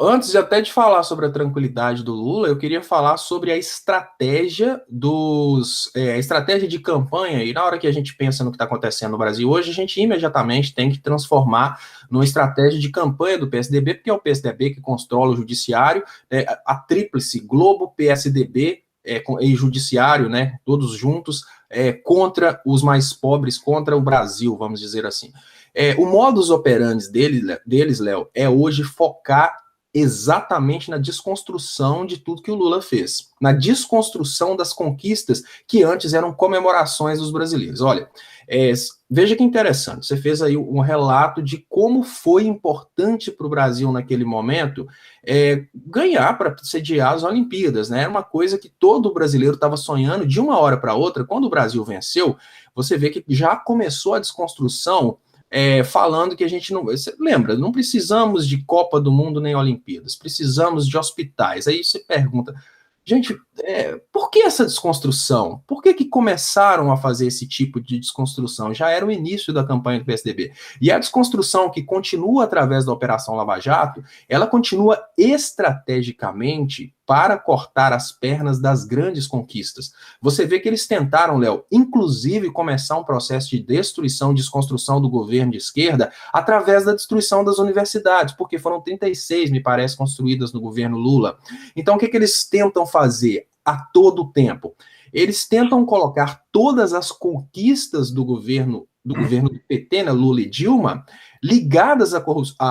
Antes de até de falar sobre a tranquilidade do Lula, eu queria falar sobre a estratégia a estratégia de campanha. E na hora que a gente pensa no que está acontecendo no Brasil hoje, a gente imediatamente tem que transformar numa estratégia de campanha do PSDB, porque é o PSDB que controla o judiciário, a tríplice Globo, PSDB e judiciário, né, todos juntos, contra os mais pobres, contra o Brasil, vamos dizer assim. O modus operandi deles, Léo, é hoje focar exatamente na desconstrução de tudo que o Lula fez, na desconstrução das conquistas que antes eram comemorações dos brasileiros. Olha, veja que interessante, você fez aí um relato de como foi importante para o Brasil naquele momento ganhar para sediar as Olimpíadas, né? Era uma coisa que todo brasileiro estava sonhando de uma hora para outra. Quando o Brasil venceu, você vê que já começou a desconstrução falando que a gente não. Você lembra, não precisamos de Copa do Mundo nem Olimpíadas, precisamos de hospitais. Aí você pergunta, gente, por que essa desconstrução? Por que começaram a fazer esse tipo de desconstrução? Já era o início da campanha do PSDB. E a desconstrução que continua através da Operação Lava Jato, ela continua estrategicamente para cortar as pernas das grandes conquistas. Você vê que eles tentaram, Léo, inclusive começar um processo de destruição, desconstrução do governo de esquerda através da destruição das universidades, porque foram 36, me parece, construídas no governo Lula. Então, o que eles tentam fazer a todo tempo? Eles tentam colocar todas as conquistas do governo do PT, né, Lula e Dilma, ligadas à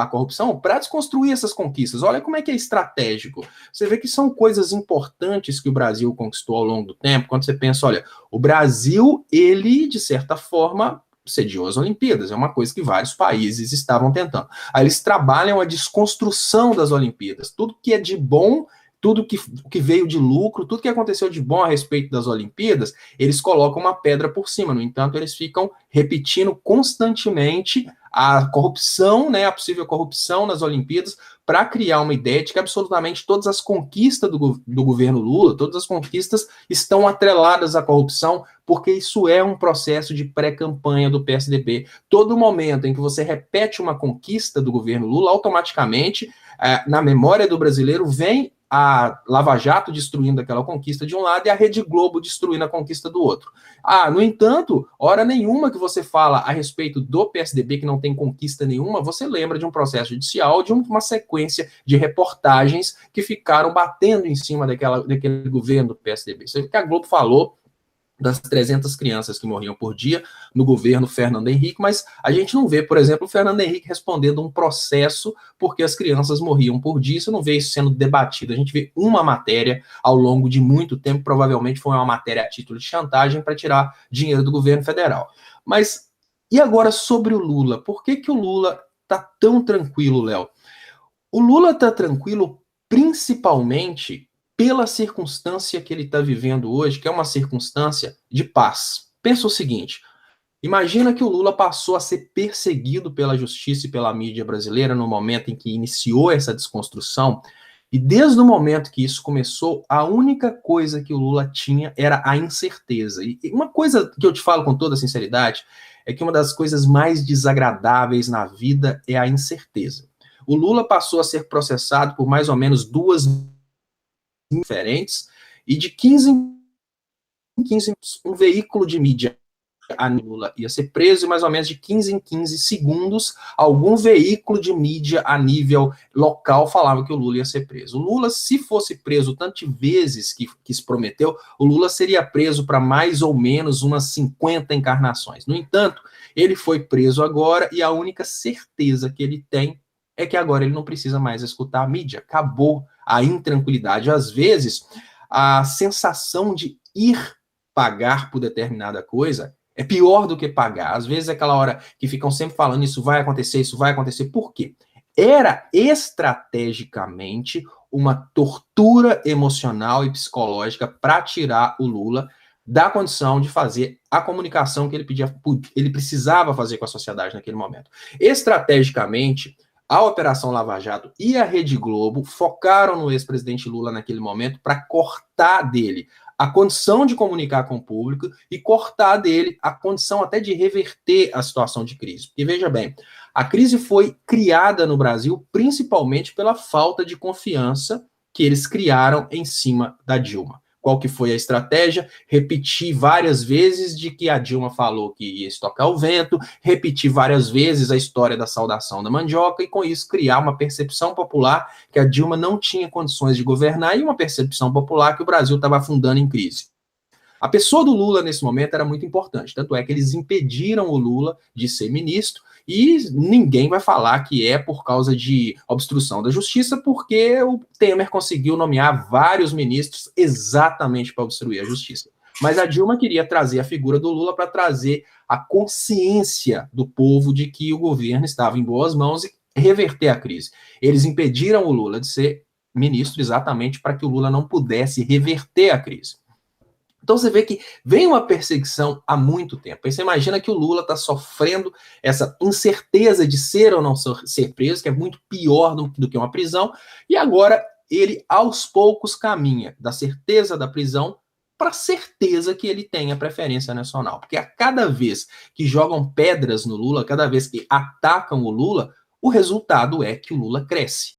corrupção para desconstruir essas conquistas. Olha como é que é estratégico. Você vê que são coisas importantes que o Brasil conquistou ao longo do tempo. Quando você pensa, olha, o Brasil, ele, de certa forma, sediou as Olimpíadas, é uma coisa que vários países estavam tentando. Aí eles trabalham a desconstrução das Olimpíadas. Tudo que é de bom, tudo que veio de lucro, tudo que aconteceu de bom a respeito das Olimpíadas, eles colocam uma pedra por cima. No entanto, eles ficam repetindo constantemente a corrupção, né, a possível corrupção nas Olimpíadas, para criar uma ideia de que absolutamente todas as conquistas do governo Lula, todas as conquistas estão atreladas à corrupção, porque isso é um processo de pré-campanha do PSDB. Todo momento em que você repete uma conquista do governo Lula, automaticamente, na memória do brasileiro, vem a Lava Jato destruindo aquela conquista de um lado e a Rede Globo destruindo a conquista do outro. No entanto, hora nenhuma que você fala a respeito do PSDB, que não tem conquista nenhuma, você lembra de um processo judicial, de uma sequência de reportagens que ficaram batendo em cima daquele governo do PSDB. Isso é o que a Globo falou das 300 crianças que morriam por dia no governo Fernando Henrique, mas a gente não vê, por exemplo, o Fernando Henrique respondendo um processo porque as crianças morriam por dia, você não vê isso sendo debatido. A gente vê uma matéria ao longo de muito tempo, provavelmente foi uma matéria a título de chantagem para tirar dinheiro do governo federal. Mas e agora sobre o Lula? Por que o Lula está tão tranquilo, Léo? O Lula está tranquilo principalmente pela circunstância que ele está vivendo hoje, que é uma circunstância de paz. Pensa o seguinte, imagina que o Lula passou a ser perseguido pela justiça e pela mídia brasileira no momento em que iniciou essa desconstrução, e desde o momento que isso começou, a única coisa que o Lula tinha era a incerteza. E uma coisa que eu te falo com toda sinceridade é que uma das coisas mais desagradáveis na vida é a incerteza. O Lula passou a ser processado por mais ou menos 2 diferentes, e de 15 em 15 um veículo de mídia a Lula ia ser preso e mais ou menos de 15 em 15 segundos algum veículo de mídia a nível local falava que o Lula ia ser preso. O Lula, se fosse preso tantas vezes que se prometeu, o Lula seria preso para mais ou menos umas 50 encarnações. No entanto, ele foi preso agora e a única certeza que ele tem é que agora ele não precisa mais escutar a mídia. Acabou a intranquilidade. Às vezes, a sensação de ir pagar por determinada coisa é pior do que pagar. Às vezes é aquela hora que ficam sempre falando isso vai acontecer, isso vai acontecer. Por quê? Era estrategicamente uma tortura emocional e psicológica para tirar o Lula da condição de fazer a comunicação que ele precisava fazer com a sociedade naquele momento. Estrategicamente, a Operação Lava Jato e a Rede Globo focaram no ex-presidente Lula naquele momento para cortar dele a condição de comunicar com o público e cortar dele a condição até de reverter a situação de crise. Porque, veja bem, A crise foi criada no Brasil principalmente pela falta de confiança que eles criaram em cima da Dilma. Qual que foi a estratégia? Repetir várias vezes de que a Dilma falou que ia estocar o vento, repetir várias vezes a história da saudação da mandioca e com isso criar uma percepção popular que a Dilma não tinha condições de governar e uma percepção popular que o Brasil estava afundando em crise. A pessoa do Lula nesse momento era muito importante, tanto é que eles impediram o Lula de ser ministro e ninguém vai falar que é por causa de obstrução da justiça, porque o Temer conseguiu nomear vários ministros exatamente para obstruir a justiça. Mas a Dilma queria trazer a figura do Lula para trazer a consciência do povo de que o governo estava em boas mãos e reverter a crise. Eles impediram o Lula de ser ministro exatamente para que o Lula não pudesse reverter a crise. Então você vê que vem uma perseguição há muito tempo. Aí você imagina que o Lula está sofrendo essa incerteza de ser ou não ser preso, que é muito pior do que uma prisão, e agora ele aos poucos caminha da certeza da prisão para a certeza que ele tem a preferência nacional. Porque a cada vez que jogam pedras no Lula, cada vez que atacam o Lula, o resultado é que o Lula cresce.